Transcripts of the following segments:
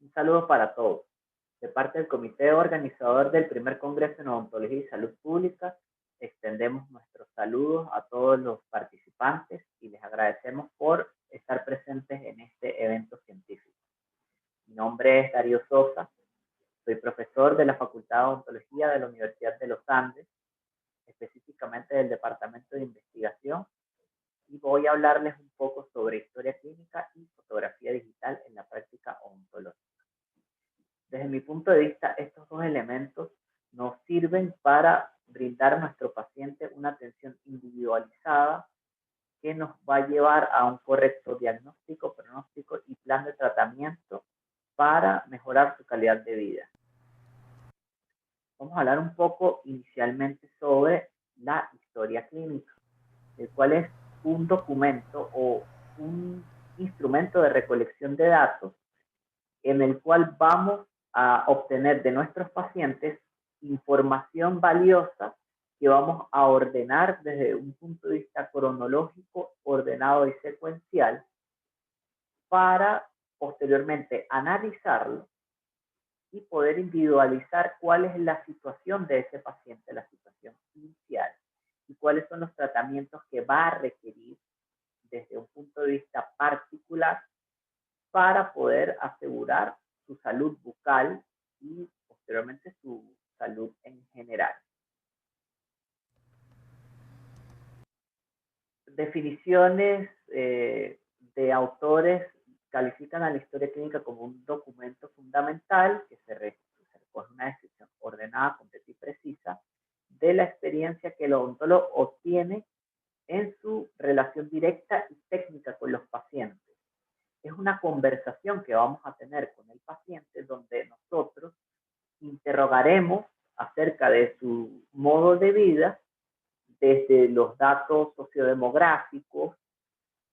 Un saludo para todos. De parte del comité organizador del primer Congreso en Odontología y Salud Pública, extendemos nuestros saludos a todos los participantes y les agradecemos por estar presentes en este evento científico. Mi nombre es Darío Sosa, soy profesor de la Facultad de Odontología de la Universidad de los Andes, específicamente del Departamento de Investigación, y voy a hablarles un poco sobre historia clínica y fotografía digital en la práctica odontológica. Desde mi punto de vista, estos dos elementos nos sirven para brindar a nuestro paciente una atención individualizada que nos va a llevar a un correcto diagnóstico, pronóstico y plan de tratamiento para mejorar su calidad de vida. Vamos a hablar un poco inicialmente sobre la historia clínica, el cual es un documento o un instrumento de recolección de datos en el cual vamos a obtener de nuestros pacientes información valiosa que vamos a ordenar desde un punto de vista cronológico, ordenado y secuencial, para posteriormente analizarlo y poder individualizar cuál es la situación de ese paciente, la situación inicial, y cuáles son los tratamientos que va a requerir desde un punto de vista particular para poder asegurar su salud bucal y posteriormente su salud en general. Definiciones de autores califican a la historia clínica como un documento fundamental que se recoge una descripción ordenada, completa y precisa de la experiencia que el odontólogo obtiene en su relación directa y técnica con los pacientes. Es una conversación que vamos a tener con el paciente donde nosotros interrogaremos acerca de su modo de vida, desde los datos sociodemográficos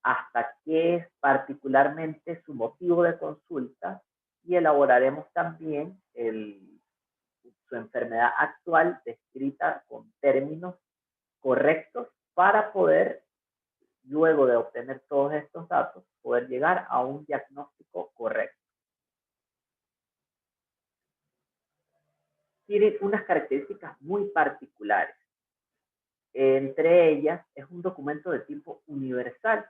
hasta qué es particularmente su motivo de consulta, y elaboraremos también su enfermedad actual descrita con términos correctos para poder, luego de obtener todos estos datos, poder llegar a un diagnóstico correcto. Tiene unas características muy particulares. Entre ellas, es un documento de tipo universal.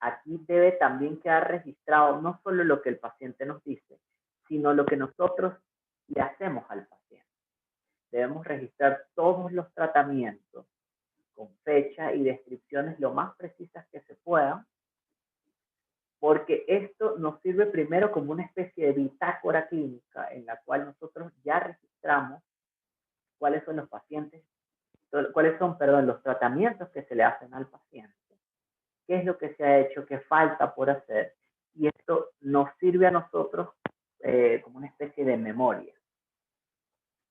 Aquí debe también quedar registrado no solo lo que el paciente nos dice, sino lo que nosotros le hacemos al paciente. Debemos registrar todos los tratamientos con fecha y descripciones lo más precisas que se puedan, porque esto nos sirve primero como una especie de bitácora clínica en la cual nosotros ya registramos cuáles son los pacientes, los tratamientos que se le hacen al paciente, qué es lo que se ha hecho, qué falta por hacer, y esto nos sirve a nosotros como una especie de memoria.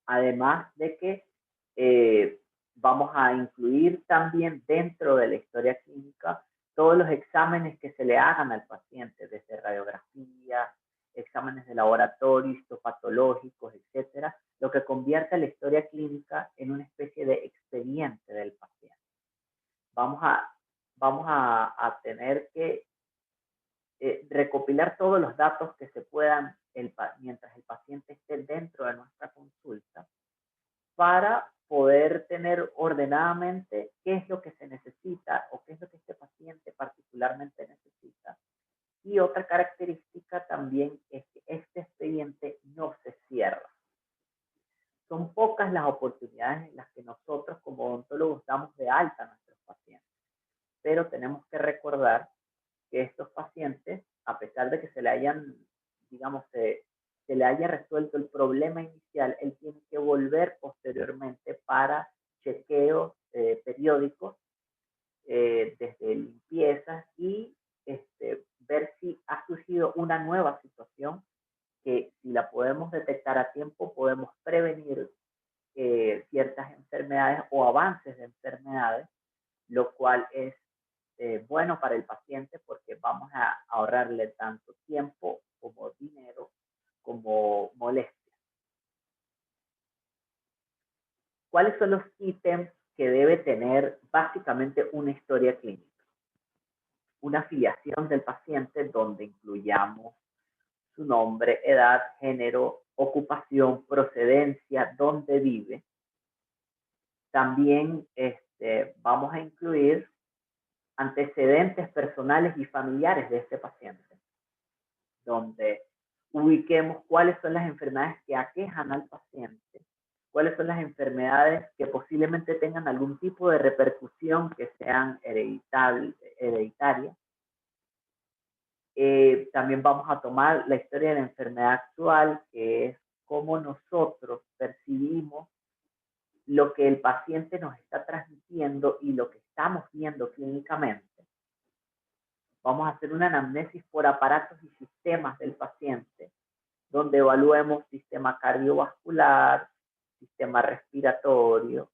Además de que vamos a incluir también dentro de la historia clínica todos los exámenes que se le hagan al paciente, desde radiografía, exámenes de laboratorio, histopatológicos, etcétera, lo que convierte la historia clínica en una especie de expediente del paciente. Vamos a tener que recopilar todos los datos que se puedan mientras el paciente esté dentro de nuestra consulta, para poder tener ordenadamente qué es lo que se necesita o qué es lo que este paciente particularmente necesita. Y otra característica también es que este expediente no se cierra. Son pocas las oportunidades en las que nosotros como odontólogos damos de alta a nuestros pacientes, pero tenemos que recordar que estos pacientes, a pesar de que se le hayan, digamos, se le haya resuelto el problema inicial, él tiene que volver posteriormente para chequeos periódicos, desde limpiezas y ver si ha surgido una nueva situación que, si la podemos detectar a tiempo, podemos prevenir ciertas enfermedades o avances de enfermedades, lo cual es bueno para el paciente porque vamos a ahorrarle tanto tiempo como dinero como molestia. ¿Cuáles son los ítems que debe tener básicamente una historia clínica? Una afiliación del paciente donde incluyamos su nombre, edad, género, ocupación, procedencia, dónde vive. También vamos a incluir antecedentes personales y familiares de este paciente, donde ubiquemos cuáles son las enfermedades que aquejan al paciente, cuáles son las enfermedades que posiblemente tengan algún tipo de repercusión que sean hereditarias. También vamos a tomar la historia de la enfermedad actual, que es cómo nosotros percibimos lo que el paciente nos está transmitiendo y lo que estamos viendo clínicamente. Vamos a hacer una anamnesis por aparatos y sistemas del paciente, donde evaluemos sistema cardiovascular, sistema respiratorio,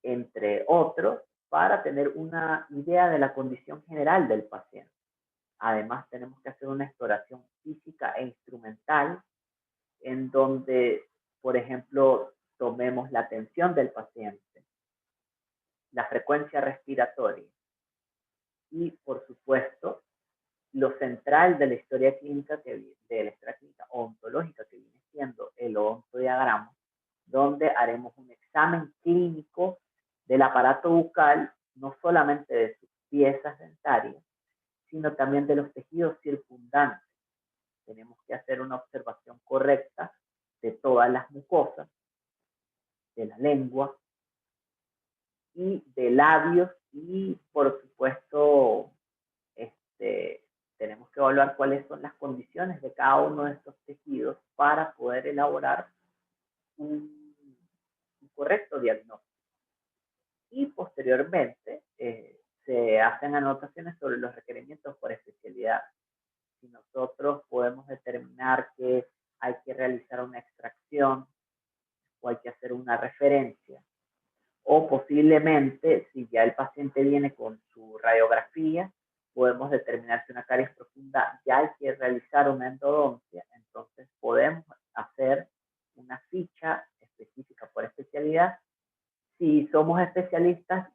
entre otros, para tener una idea de la condición general del paciente. Además, tenemos que hacer una exploración física e instrumental, en donde, por ejemplo, tomemos la tensión del paciente, la frecuencia respiratoria y, por supuesto, lo central de la historia clínica, de la historia clínica ontológica, que viene siendo el odontodiagrama, donde haremos un examen clínico del aparato bucal, no solamente de sus piezas dentarias, sino también de los tejidos circundantes. Tenemos que hacer una observación correcta de todas las mucosas, de la lengua y de labios y, por supuesto, tenemos que evaluar cuáles son las condiciones de cada uno de estos tejidos para poder elaborar un correcto diagnóstico. Y posteriormente se hacen anotaciones sobre los requerimientos por especialidad. Si nosotros podemos determinar que hay que realizar una extracción o hay que hacer una referencia, o posiblemente, si ya el paciente viene con su radiografía, podemos determinar si una caries profunda ya hay que realizar una endodoncia, entonces podemos hacer una ficha específica por especialidad. Si somos especialistas,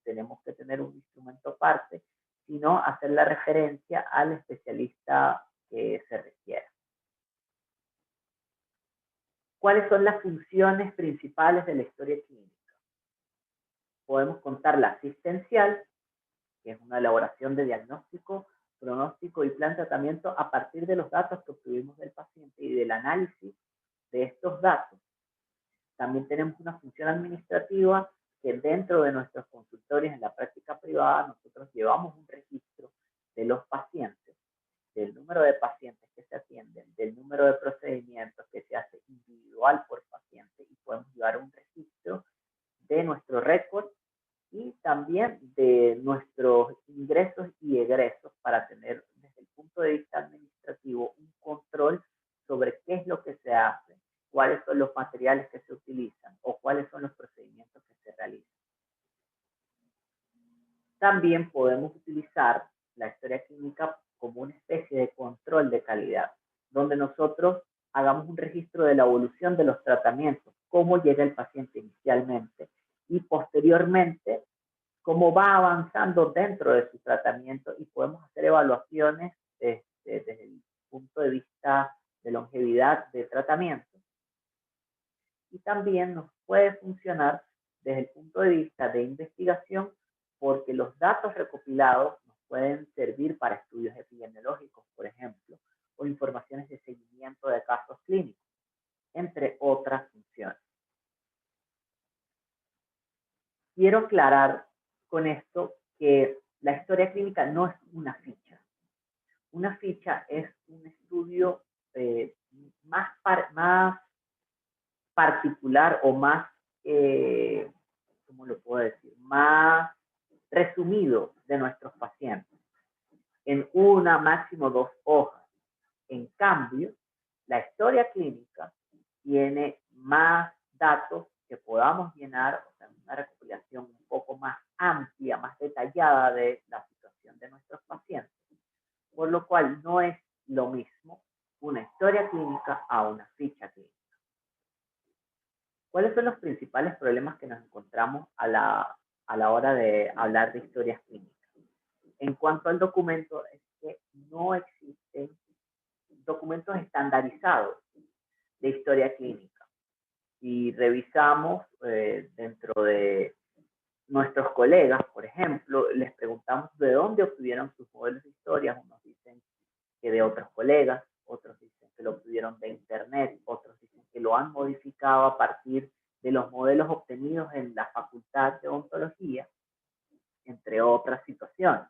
tenemos que tener un instrumento aparte, sino hacer la referencia al especialista que se requiera. ¿Cuáles son las funciones principales de la historia clínica? Podemos contar la asistencial, que es una elaboración de diagnóstico, pronóstico y plan de tratamiento a partir de los datos que obtuvimos del paciente y del análisis de estos datos. También tenemos una función administrativa, que dentro de nuestros consultorios en la práctica privada nosotros llevamos un registro de los pacientes, del número de pacientes que se atienden, del número de procedimientos que se hace individual por paciente, y podemos llevar un registro de nuestro récord y también de nuestros ingresos y egresos, para tener desde el punto de vista administrativo un control sobre qué es lo que se hace, cuáles son los materiales que se utilizan o cuáles son los procedimientos que se realizan. También podemos utilizar la historia clínica como una especie de control de calidad, donde nosotros hagamos un registro de la evolución de los tratamientos, cómo llega el paciente inicialmente y posteriormente cómo va avanzando dentro de su tratamiento, y podemos hacer evaluaciones desde el punto de vista de longevidad de tratamiento. Y también nos puede funcionar desde el punto de vista de investigación, porque los datos recopilados nos pueden servir para estudios epidemiológicos, por ejemplo, o informaciones de seguimiento de casos clínicos, entre otras funciones. Quiero aclarar con esto que la historia clínica no es una ficha. Una ficha es un estudio más particular o más, ¿cómo lo puedo decir? Más resumido de nuestros pacientes, en una, máximo 2 hojas. En cambio, la historia clínica tiene más datos que podamos llenar, o sea, una recopilación un poco más amplia, más detallada de la situación de nuestros pacientes, por lo cual no es lo mismo una historia clínica a una ficha clínica. ¿Cuáles son los principales problemas que nos encontramos a la hora de hablar de historias clínicas? En cuanto al documento, es que no existen documentos documentos estandarizados de historia clínica. Si revisamos dentro de nuestros colegas, por ejemplo, les preguntamos de dónde obtuvieron sus modelos de historia. Unos dicen que de otros colegas, otros dicen que lo obtuvieron de internet, otros dicen que lo han modificado a partir de los modelos obtenidos en la Facultad de Odontología, entre otras situaciones.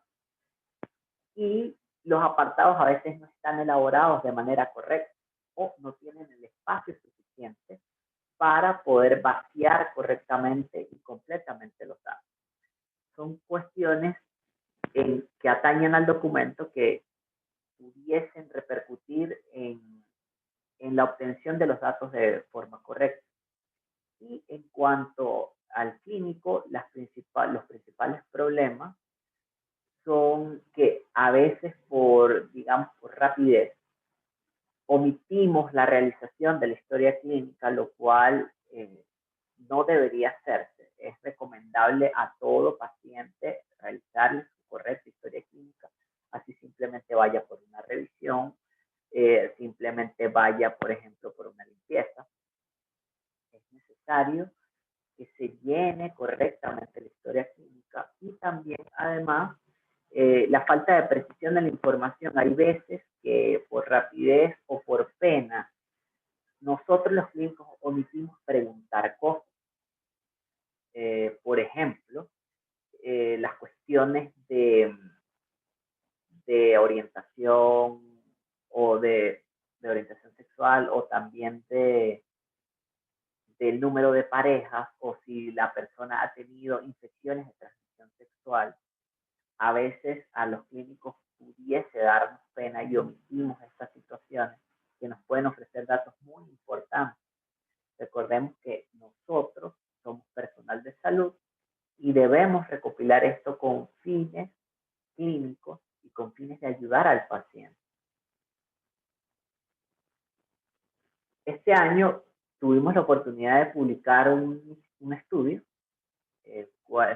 Y los apartados a veces no están elaborados de manera correcta o no tienen el espacio suficiente para poder vaciar correctamente y completamente los datos. Son cuestiones que atañen al documento que pudiesen repercutir en la obtención de los datos de forma correcta. Y en cuanto al clínico, los principales problemas son que a veces digamos, por rapidez, omitimos la realización de la historia clínica, lo cual no debería hacerse. Es recomendable a todo paciente realizarle su correcta historia clínica, así simplemente vaya por una revisión, simplemente vaya, por ejemplo, por una limpieza. Es necesario que se llene correctamente la historia clínica y también, además, la falta de precisión de la información. Hay veces que por rapidez o por pena, nosotros los clínicos omitimos preguntar cosas. Por ejemplo, las cuestiones de orientación o de orientación sexual, o también del número de parejas, o si la persona ha tenido infecciones de transmisión sexual. A veces a los clínicos pudiese darnos pena y omitimos estas situaciones que nos pueden ofrecer datos muy importantes. Recordemos que nosotros somos personal de salud y debemos recopilar esto con fines clínicos y con fines de ayudar al paciente. Este año tuvimos la oportunidad de publicar un estudio en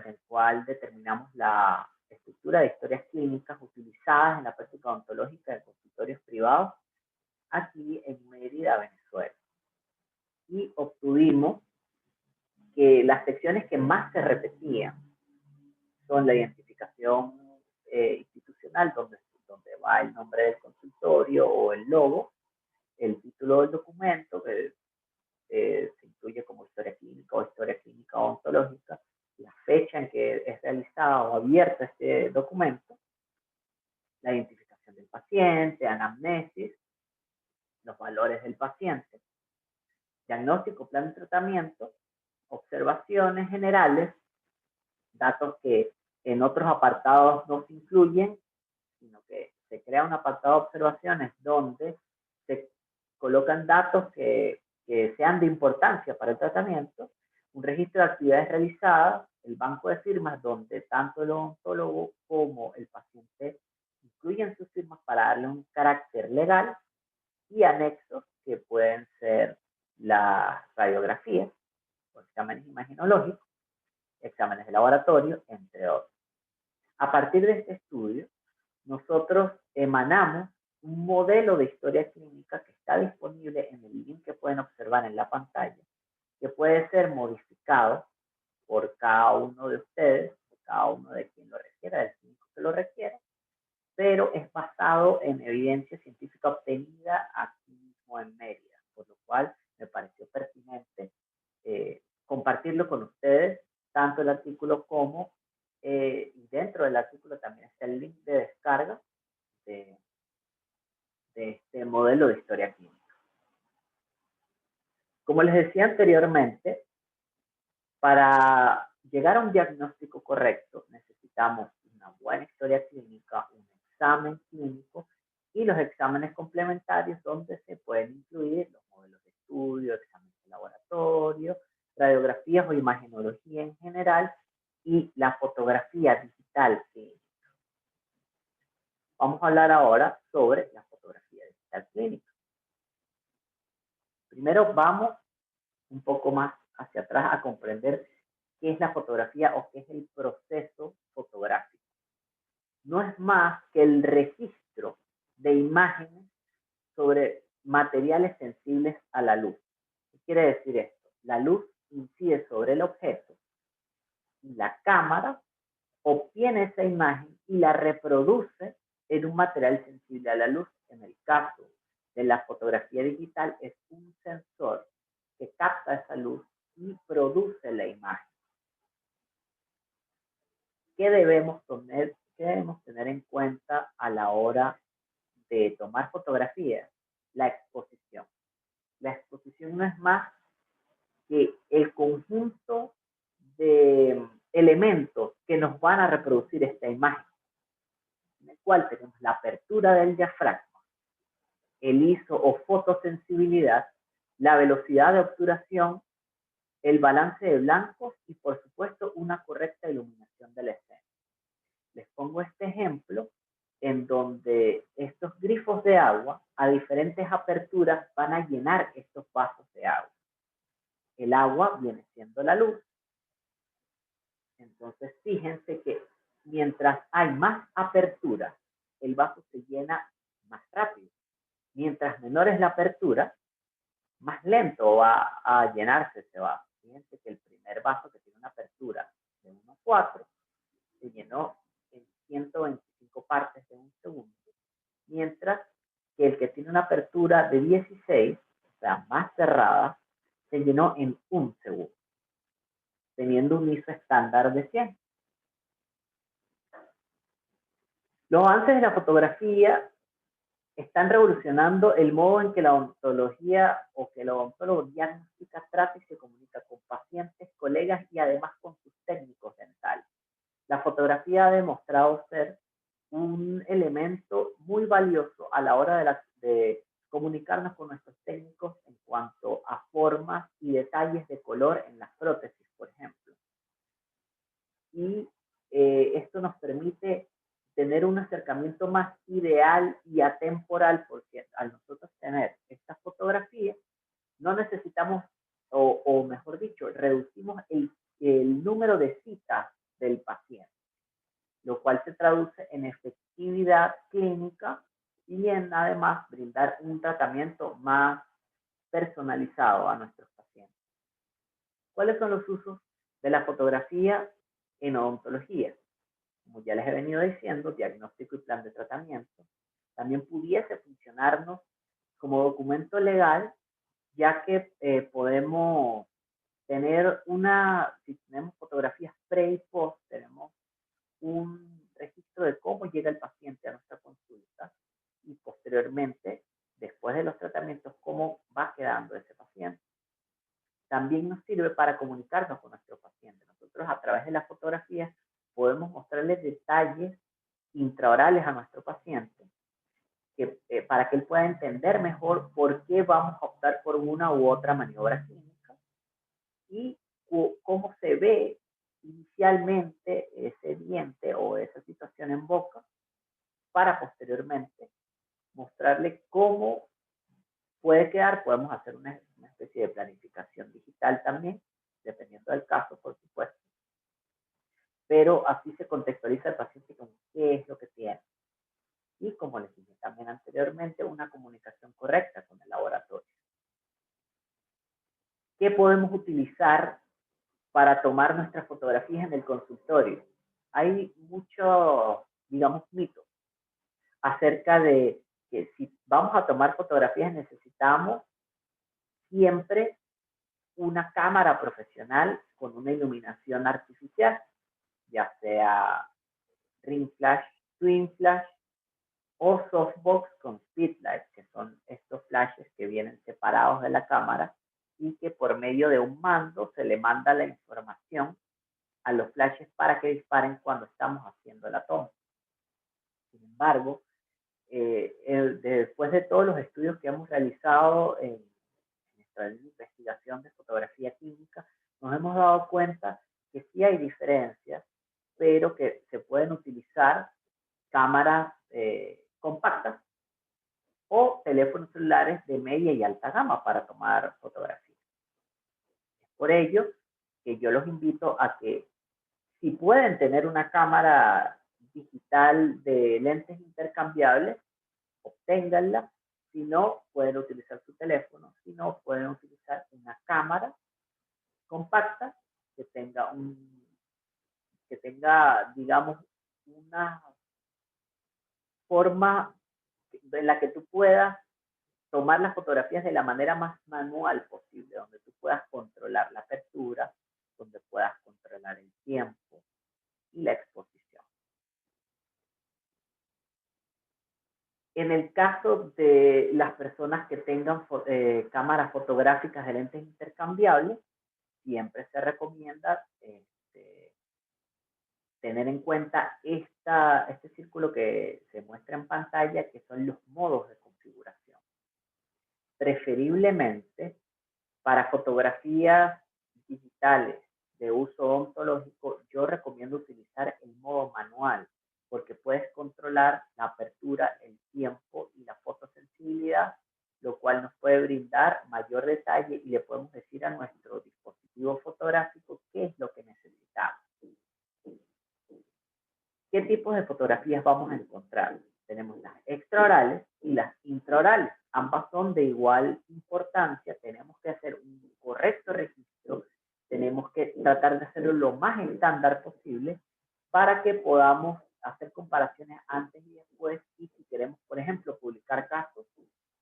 el cual determinamos la estructura de historias clínicas utilizadas en la práctica odontológica de consultorios privados aquí en Mérida, Venezuela. Y obtuvimos que las secciones que más se repetían son la identificación institucional, donde va el nombre del consultorio o el logo, el título del documento, que se incluye como historia clínica odontológica, la fecha en que es realizado o abierto este documento, la identificación del paciente, anamnesis, los valores del paciente, diagnóstico, plan de tratamiento, observaciones generales, datos que en otros apartados no se incluyen, sino que se crea un apartado de observaciones donde se colocan datos que sean de importancia para el tratamiento, un registro de actividades realizadas, el banco de firmas donde tanto el odontólogo como el paciente incluyen sus firmas para darle un carácter legal, y anexos que pueden ser las radiografías, o exámenes imaginológicos, exámenes de laboratorio, entre otros. A partir de este estudio, nosotros emanamos un modelo de historia clínica que está disponible en el link que pueden observar en la pantalla, que puede ser modificado por cada uno de ustedes, por cada uno de quien lo requiera, del clínico que lo requiera, pero es basado en evidencia científica obtenida aquí mismo en Mérida, por lo cual me pareció pertinente compartirlo con ustedes, tanto el artículo como y dentro del artículo también está el link de descarga de este modelo de historia clínica. Como les decía anteriormente, para llegar a un diagnóstico correcto necesitamos una buena historia clínica, un examen clínico y los exámenes complementarios, donde se pueden incluir los modelos de estudio, exámenes de laboratorio, radiografías o imagenología en general y la fotografía digital clínica. Vamos a hablar ahora sobre la fotografía digital clínica. Primero vamos un poco más hacia atrás a comprender qué es la fotografía o qué es el proceso fotográfico. No es más que el registro de imágenes sobre materiales sensibles a la luz. ¿Qué quiere decir esto? La luz incide sobre el objeto y la cámara obtiene esa imagen y la reproduce en un material sensible a la luz. En el caso de la fotografía digital es un sensor que capta esa luz y produce la imagen. ¿Qué debemos tener en cuenta a la hora de tomar fotografías? La exposición. La exposición no es más que el conjunto de elementos que nos van a reproducir esta imagen, en el cual tenemos la apertura del diafragma, el ISO o fotosensibilidad, la velocidad de obturación, el balance de blancos y, por supuesto, una correcta iluminación de la escena. Les pongo este ejemplo en donde estos grifos de agua a diferentes aperturas van a llenar estos vasos de agua. El agua viene siendo la luz. Entonces, fíjense que mientras hay más apertura, el vaso se llena más rápido. Mientras menor es la apertura, más lento va a llenarse ese vaso. Fíjense que el primer vaso, que tiene una apertura de 1,4, se llenó en 125 partes de un segundo, mientras que el que tiene una apertura de 16, o sea, más cerrada, se llenó en un segundo, teniendo un ISO estándar de 100. Los avances de la fotografía están revolucionando el modo en que la odontología o que el odontólogo diagnostica, trata y se comunica con pacientes, colegas y además con sus técnicos dentales. La fotografía ha demostrado ser un elemento muy valioso a la hora de comunicarnos con nuestros técnicos en cuanto a formas y detalles de color en las prótesis, por ejemplo. Y esto nos permite tener un acercamiento más ideal y atemporal, porque al nosotros tener estas fotografías, no necesitamos, o mejor dicho, reducimos el número de citas del paciente, lo cual se traduce en efectividad clínica y en además brindar un tratamiento más personalizado a nuestros pacientes. ¿Cuáles son los usos de la fotografía en odontología? Como ya les he venido diciendo, diagnóstico y plan de tratamiento. También pudiese funcionarnos como documento legal, ya que podemos tener si tenemos fotografías pre y post, tenemos un registro de cómo llega el paciente a nuestra consulta y posteriormente, después de los tratamientos, cómo va quedando ese paciente. También nos sirve para comunicarnos con nuestro paciente. Nosotros a través de las fotografías podemos mostrarles detalles intraorales a nuestro paciente para que él pueda entender mejor por qué vamos a optar por una u otra maniobra clínica y cómo se ve inicialmente ese diente o esa situación en boca, para posteriormente mostrarle cómo puede quedar. Podemos hacer una especie de planificación digital también, dependiendo del caso, por supuesto. Pero así se contextualiza el paciente con qué es lo que tiene. Y como les dije también anteriormente, una comunicación correcta con el laboratorio. ¿Qué podemos utilizar para tomar nuestras fotografías en el consultorio? Hay muchos, digamos, mitos acerca de que si vamos a tomar fotografías necesitamos siempre una cámara profesional con una iluminación artificial, ya sea ring flash, twin flash o softbox con speedlight, que son estos flashes que vienen separados de la cámara y que por medio de un mando se le manda la información a los flashes para que disparen cuando estamos haciendo la toma. Sin embargo, después de todos los estudios que hemos realizado en nuestra investigación de fotografía clínica, nos hemos dado cuenta que sí hay diferencias, pero que se pueden utilizar cámaras compactas o teléfonos celulares de media y alta gama para tomar fotografías. Es por ello que yo los invito a que, si pueden tener una cámara digital de lentes intercambiables, obténganla. Si no, pueden utilizar su teléfono. Si no, pueden utilizar una cámara compacta que tenga digamos, una forma en la que tú puedas tomar las fotografías de la manera más manual posible, donde tú puedas controlar la apertura, donde puedas controlar el tiempo y la exposición. En el caso de las personas que tengan cámaras fotográficas de lentes intercambiables, siempre se recomienda tener en cuenta este círculo que se muestra en pantalla, que son los modos de configuración. Preferiblemente, para fotografías digitales de uso ontológico, yo recomiendo utilizar el modo manual, porque puedes controlar la apertura, el tiempo y la fotosensibilidad, lo cual nos puede brindar mayor detalle y le podemos decir a nuestro dispositivo fotográfico qué es lo que necesitamos. ¿Qué tipos de fotografías vamos a encontrar? Tenemos las extraorales y las intraorales. Ambas son de igual importancia. Tenemos que hacer un correcto registro. Tenemos que tratar de hacerlo lo más estándar posible para que podamos hacer comparaciones antes y después. Y si queremos, por ejemplo, publicar casos,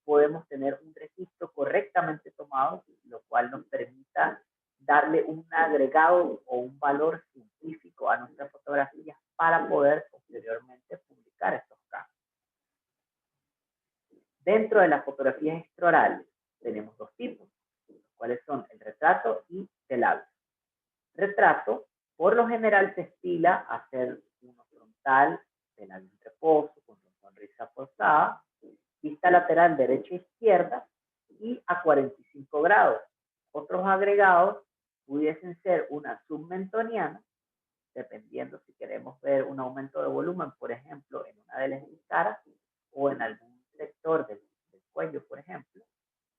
podemos tener un registro correctamente tomado, lo cual nos permita darle un agregado o un valor científico a nuestras fotografías para poder posteriormente publicar estos casos. Dentro de las fotografías extraorales tenemos dos tipos, los cuales son el retrato y el labio. Retrato, por lo general, se estila a hacer uno frontal, de labio en reposo, con su sonrisa forzada, vista lateral derecha e izquierda y a 45 grados. Otros agregados pudiesen ser una submentoniana, dependiendo si queremos ver un aumento de volumen, por ejemplo, en una de las caras o en algún sector del cuello, por ejemplo,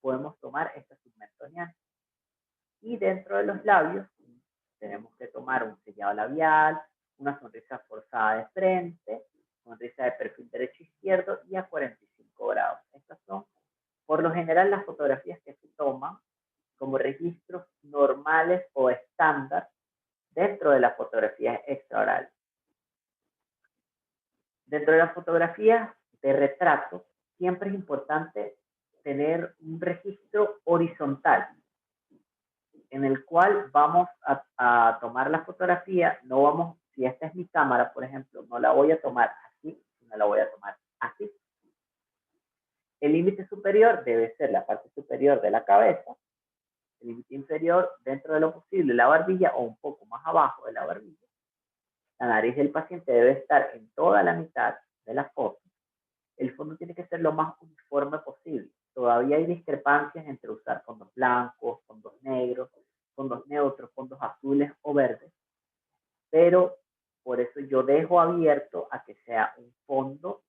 podemos tomar esta submentoniana. Y dentro de los labios, tenemos que tomar un sellado labial, una sonrisa forzada de frente, sonrisa de perfil derecho e izquierdo y a 45 grados. Estas son, por lo general, las fotografías que se toman como registros normales o estándar dentro de las fotografías extraorales. Dentro de las fotografías de retrato, siempre es importante tener un registro horizontal en el cual vamos a tomar la fotografía. No vamos, si esta es mi cámara, por ejemplo, no la voy a tomar así, sino la voy a tomar así. El límite superior debe ser la parte superior de la cabeza, el límite inferior dentro de lo posible la barbilla o un poco más abajo de la barbilla. La nariz del paciente debe estar en toda la mitad de la foto. El fondo tiene que ser lo más uniforme posible. Todavía hay discrepancias entre usar fondos blancos, fondos negros, fondos neutros, fondos azules o verdes, pero por eso yo dejo abierto a que sea un fondo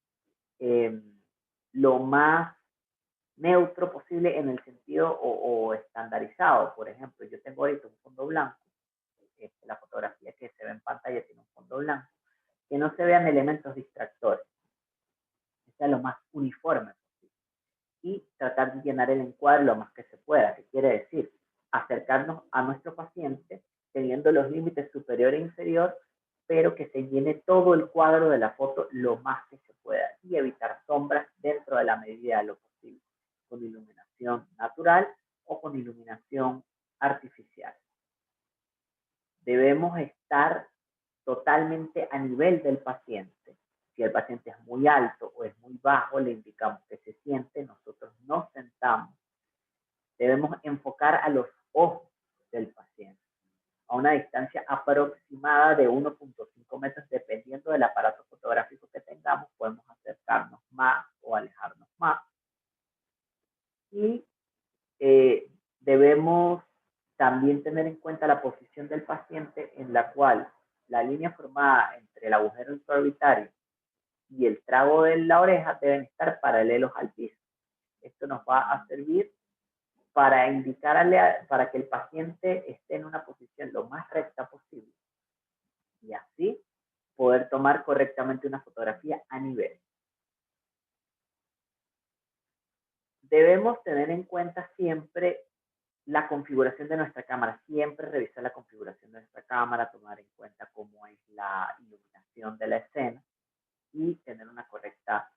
lo más neutro posible en el sentido o estandarizado. Por ejemplo, yo tengo ahorita un fondo blanco, la fotografía que se ve en pantalla tiene un fondo blanco, que no se vean elementos distractores, que sea lo más uniforme posible y tratar de llenar el encuadre lo más que se pueda, que quiere decir acercarnos a nuestro paciente teniendo los límites superior e inferior, pero que se llene todo el cuadro de la foto lo más que se pueda y evitar sombras dentro de la medida de lo posible, con iluminación natural o con iluminación artificial. Debemos estar totalmente a nivel del paciente. Si el paciente es muy alto o es muy bajo, le indicamos que se siente, nosotros nos sentamos. Debemos enfocar a los ojos del paciente a una distancia aproximada de 1.5 metros, dependiendo del aparato fotográfico que tengamos, podemos acercarnos más o alejarnos más. Y debemos también tener en cuenta la posición del paciente, en la cual la línea formada entre el agujero intraorbitario y el trago de la oreja deben estar paralelos al piso. Esto nos va a servir para indicarle, para que el paciente esté en una posición lo más recta posible y así poder tomar correctamente una fotografía a nivel. debemos tener en cuenta siempre la configuración de nuestra cámara, siempre revisar la configuración de nuestra cámara, tomar en cuenta cómo es la iluminación de la escena y tener una correcta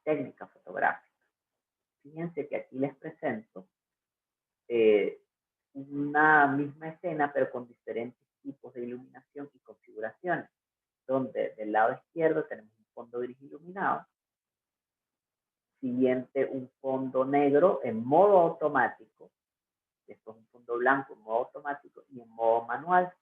técnica fotográfica. Fíjense que aquí les presento una misma escena, pero con diferentes tipos de iluminación y configuraciones, donde del lado izquierdo tenemos un fondo gris iluminado, siguiente un fondo negro en modo automático, después un fondo blanco en modo automático y en modo manual.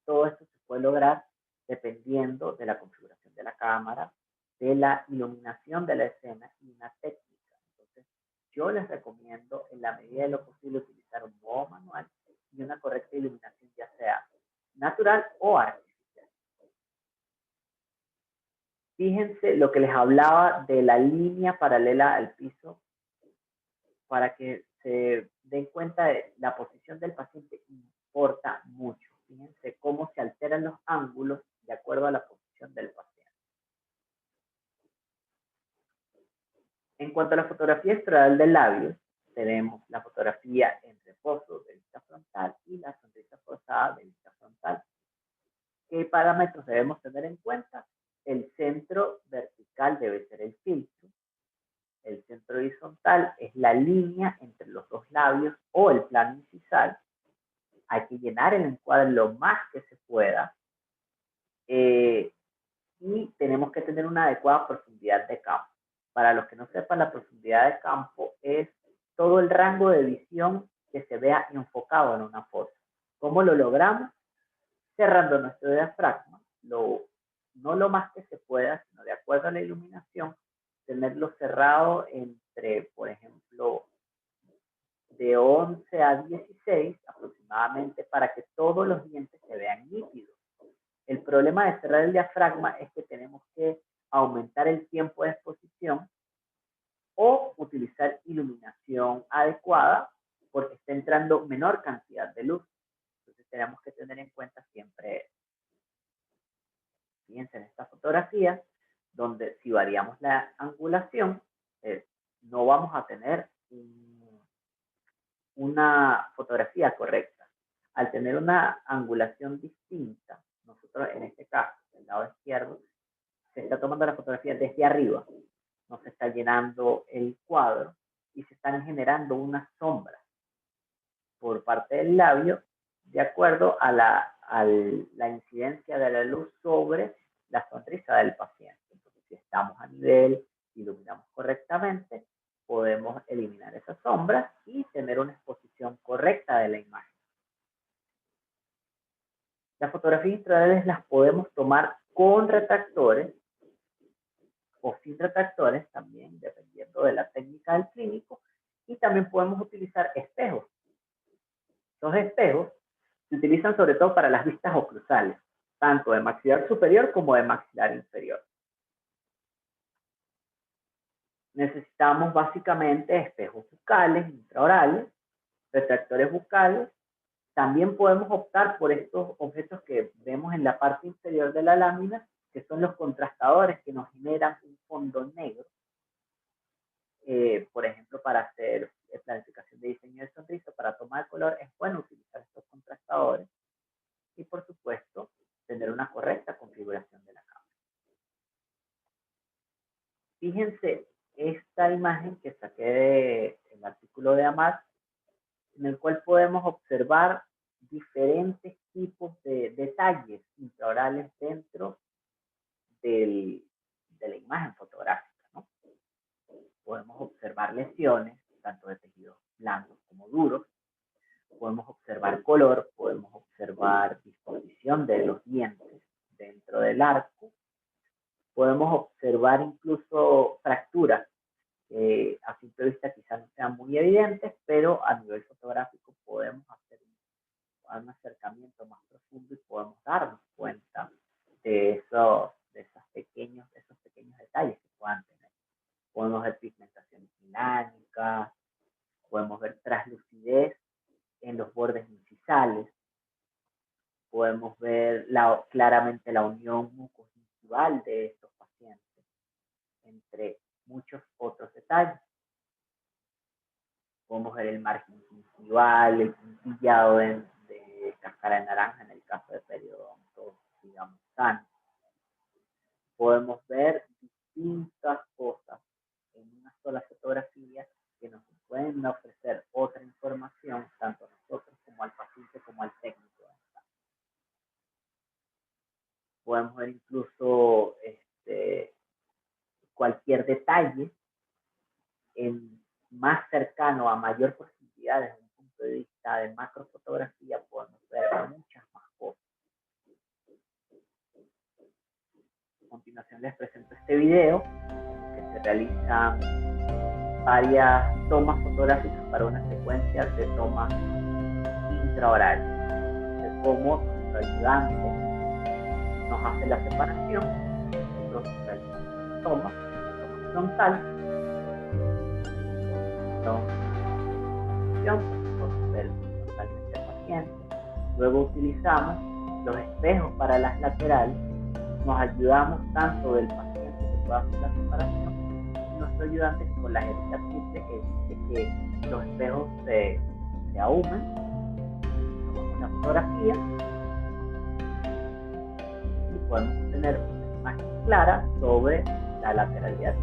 Todo esto se puede lograr dependiendo de la configuración de la cámara, de la iluminación de la escena y una técnica. Entonces, yo les recomiendo en la medida de lo posible utilizar un modo manual y una correcta iluminación, ya sea natural o artificial. Fíjense lo que les hablaba de la línea paralela al piso, para que se den cuenta de la posición del paciente importa mucho. Fíjense cómo se alteran los ángulos de acuerdo a la posición del paciente. En cuanto a la fotografía extraoral del labio, tenemos la fotografía en reposo de vista frontal y la sonrisa forzada de vista frontal. ¿Qué parámetros debemos tener en cuenta? El centro vertical debe ser el filtro. El centro horizontal es la línea entre los dos labios o el plano incisal. Hay que llenar el encuadre lo más que se pueda. Y tenemos que tener una adecuada profundidad de campo. Para los que no sepan, la profundidad de campo es todo el rango de visión que se vea enfocado en una foto. ¿Cómo lo logramos? Cerrando nuestro diafragma, no lo más que se pueda, sino de acuerdo a la iluminación, tenerlo cerrado entre, por ejemplo, de 11 a 16 aproximadamente, para que todos los dientes se vean nítidos. El problema de cerrar el diafragma es que tenemos que aumentar el tiempo de exposición o utilizar iluminación adecuada porque está entrando menor cantidad de luz. Entonces tenemos que tener en cuenta siempre eso. Fíjense en esta fotografía, donde si variamos la angulación, no vamos a tener una fotografía correcta. Al tener una angulación distinta, nosotros en este caso, del lado izquierdo, se está tomando la fotografía desde arriba, no se está llenando el cuadro y se están generando unas sombras por parte del labio de acuerdo a la incidencia de la luz sobre la sonrisa del paciente. Entonces, si estamos a nivel, iluminamos correctamente, podemos eliminar esas sombras y tener una exposición correcta de la imagen. Las fotografías intraorales las podemos tomar con retractores o sin retractores, también dependiendo de la técnica del clínico, y también podemos utilizar espejos. Los espejos se utilizan sobre todo para las vistas oclusales, tanto de maxilar superior como de maxilar inferior. Necesitamos básicamente espejos bucales, intraorales, retractores bucales. También podemos optar por estos objetos que vemos en la parte inferior de la lámina, que son los contrastadores que nos generan un fondo negro. Por ejemplo, para hacer planificación de diseño de sonrisa, para tomar color, es bueno utilizar estos contrastadores. Y por supuesto, tener una correcta configuración de la cámara. Fíjense esta imagen que saqué del artículo de Amat, en el cual podemos observar diferentes tipos de detalles intraorales dentro de la imagen fotográfica, ¿no? Podemos observar lesiones, tanto de tejidos blandos como duros. Podemos observar color, podemos observar disposición de los dientes dentro del arco. Podemos observar incluso fracturas que a simple vista quizás no sean muy evidentes, pero a nivel fotográfico podemos hacer un acercamiento más profundo y podemos darnos cuenta de esos pequeños detalles que puedan tener. Podemos ver pigmentaciones melánicas, podemos ver translucidez en los bordes incisales, podemos ver claramente la unión mucogingival de estos pacientes, entre muchos otros detalles. Podemos ver el margen gingival, el puntillado de cáscara de naranja en el caso de periodontos, digamos, sanos. Podemos ver distintas cosas en una sola fotografía que nos pueden ofrecer otra información, tanto a nosotros como al paciente como al técnico. Podemos ver incluso cualquier detalle más cercano a mayor posibilidad desde un punto de vista de macrofotografía. Podemos ver muchas más cosas. A continuación les presento este video en el que se realizan varias tomas fotográficas para una secuencia de tomas intraorales, de cómo nuestro ayudante nos hace la separación, nosotros realizamos la toma frontal, podemos ver frontalmente al paciente. Luego utilizamos los espejos para las laterales, nos ayudamos tanto del paciente que pueda hacer la separación y nuestro ayudante que con la jeringa triple evite que los espejos se ahumen. Tomamos una fotografía y podemos tener una imagen clara sobre la lateralidad de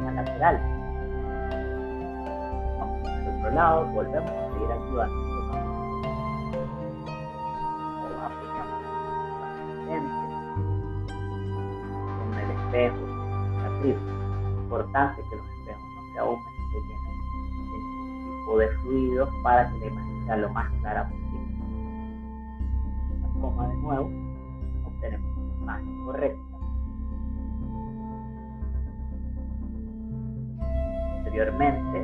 la lateral. Vamos al otro lado, volvemos a seguir ayudando. Con el espejo, la triple. Es importante que los espejos no se ahumen, que tienen el tipo de fluidos para que la imagen sea lo más clara posible. La toma de nuevo, obtenemos una imagen correcta. Posteriormente,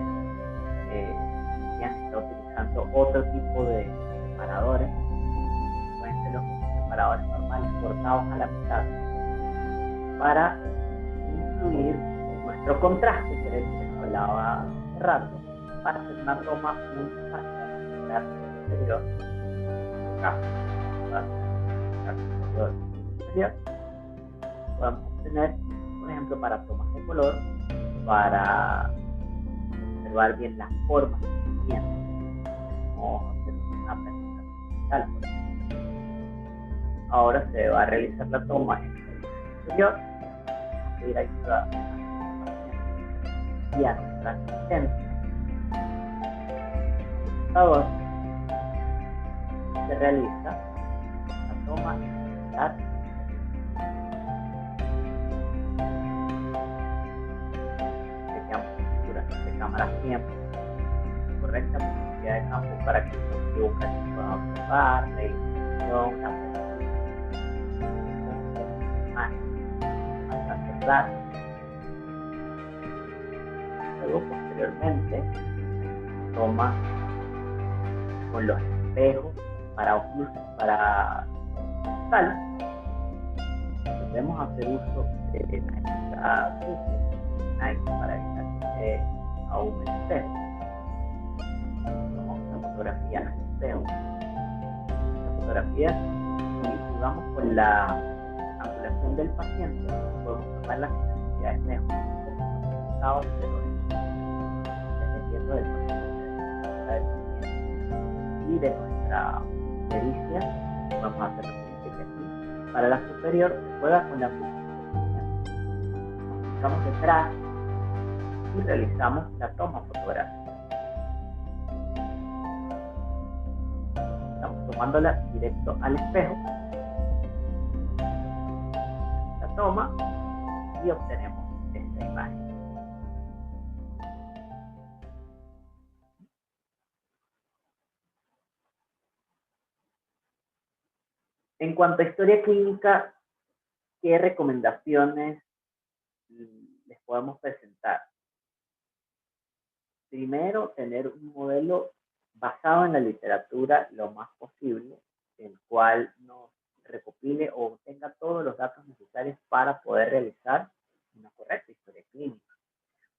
ya se está utilizando otro tipo de separadores, pueden ser los separadores normales cortados a la mitad, para incluir nuestro contraste, que era el que les hablaba hace rato, para hacer una toma única en la parte superior, podemos obtener, por ejemplo, para tomas de color, para observar bien las formas que tienen, o hacer una presentación digital, por ejemplo. Ahora se va a realizar la toma en el superior, vamos a pedir ayuda y a nuestra asistente. El computador se realiza la toma en la de cámara siempre correcta posibilidad de campo para que los equivocados puedan observar la iluminación, la imagen bastante clara. Luego posteriormente toma con los espejos para oclusas, para frontal. Debemos hacer uso de la para evitar que aún el espejo. Tomamos una fotografía en el espejo. La fotografía, si jugamos con la angulación del paciente, podemos tomar las necesidades de estados, pero dependiendo del paciente y de nuestra pericia, vamos a hacer lo siguiente, que aquí para la superior se juega con la angulación. Nos ubicamos detrás y realizamos la toma fotográfica. Estamos tomándola directo al espejo, la toma y obtenemos esta imagen. En cuanto a historia clínica, ¿qué recomendaciones les podemos presentar? Primero, tener un modelo basado en la literatura lo más posible, el cual nos recopile o tenga todos los datos necesarios para poder realizar una correcta historia clínica.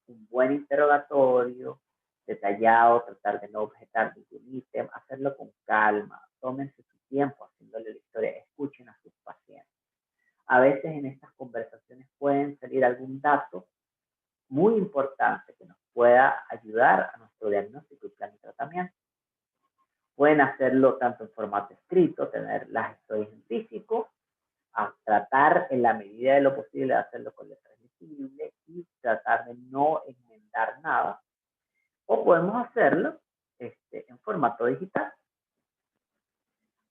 Un buen interrogatorio, detallado, tratar de no objetar ningún ítem, hacerlo con calma, tómense su tiempo haciéndole la historia, escuchen a sus pacientes. A veces en estas conversaciones pueden salir algún dato muy importante que nos pueda ayudar a nuestro nuestro diagnóstico y plan de tratamiento. Pueden hacerlo tanto en formato escrito, tener las historias en físico, a tratar en la medida de lo posible de hacerlo con letras legibles y tratar de no enmendar nada. O podemos hacerlo en formato digital.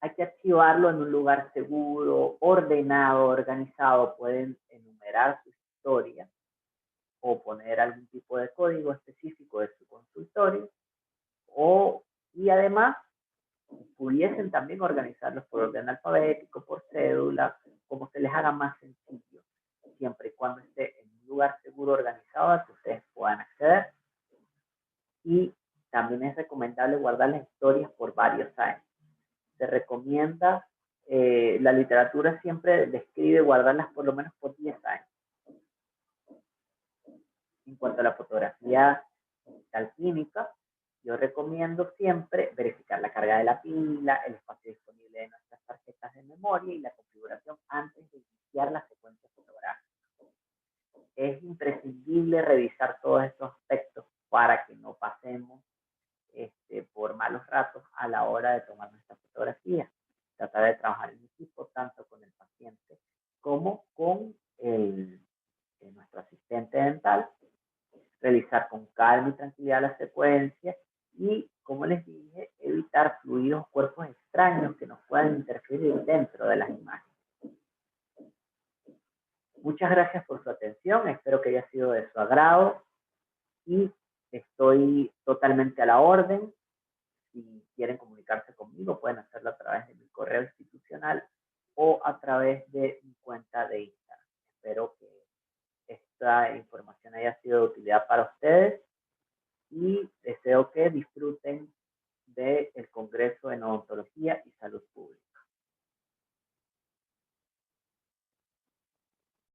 Hay que archivarlo en un lugar seguro, ordenado, organizado. Pueden enumerar su historia o poner algún tipo de código específico de su consultorio. Y además, pudiesen también organizarlos por orden alfabético, por cédula, como se les haga más sencillo, siempre y cuando esté en un lugar seguro, organizado, al que ustedes puedan acceder. Y también es recomendable guardar las historias por varios años. Se recomienda, la literatura siempre describe guardarlas por lo menos por 10 años. En cuanto a la fotografía digital química, yo recomiendo siempre verificar la carga de la pila, el espacio disponible de nuestras tarjetas de memoria y la configuración antes de iniciar la secuencia fotográfica. Es imprescindible revisar todos estos aspectos para que no pasemos por malos ratos a la hora de tomar nuestra fotografía. Tratar de trabajar en equipo tanto con el paciente como con nuestro asistente dental. Realizar con calma y tranquilidad la secuencia y, como les dije, evitar fluidos o cuerpos extraños que nos puedan interferir dentro de las imágenes. Muchas gracias por su atención, espero que haya sido de su agrado y estoy totalmente a la orden. Si quieren comunicarse conmigo, pueden hacerlo a través de mi correo institucional o a través de mi cuenta de Instagram. Espero que esta información haya sido de utilidad para ustedes y deseo que disfruten del Congreso